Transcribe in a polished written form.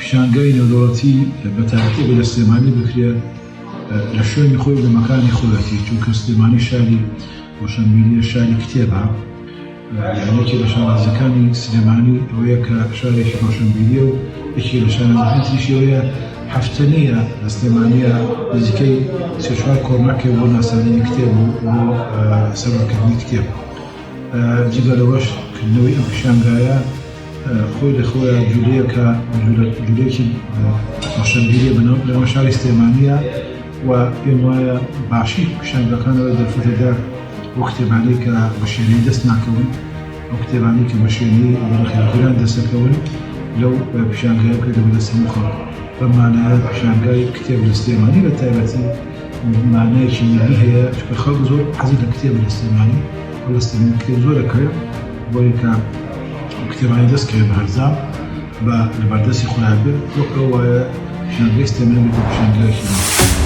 پیشانگای نێودەوڵەتی بە تایبەتی بە سلێمانی بکرێت لە شوێنی خۆی لە مەکانی خۆیەتی، چونکە سلێمانی شاری ڕۆشنبیریە شاری کتێبە، یانێکی لە شانازەکانی سلێمانی ئەوەیە کە شارێکی ڕۆشنبیریە و یەکی لە شانازەکانی تریشی ئەوەیە هەفتەنیە لە سلێمانیە نزیکەی سێ چوار کۆمەڵێک بۆ ناساندنی کتێب و بۆ سەرۆرکردنی کتێب. جگەلەوەش کردنەوەی ئەم پیشانگایە خۆی لەخۆیە جوولەیەکە جوولەیەکی ڕۆشنبیریە بەناو شاری سلێمانیە و پێم وایە باشی پیشانگەکانەوە دەرفەتەدا بۆ کتێبانەی کە بە شوێنەی دەست ناکەون، ئەو کتێبانەی کە بە شوێنەی بەرەخێران دەسەکەون لەو پیشانگایە کە دەبێت هەموو خەڵک بەم مانایە پیشانگای کتێب لە سلێمانی بە تایبەتی مانایەکی میلی هەیە، چونکە خەڵک زۆر حەزی لە کتێب لە سلێمانی و لە سلێمانی کتێب زۆر دەکرێت بۆی کە کتێبانی دەستکەوێت بە هەرزان بە لەبەردەستی خۆیان بێت وەک ئەو وایە پیشانگای سلێمانی بێتە پیشانگایەکی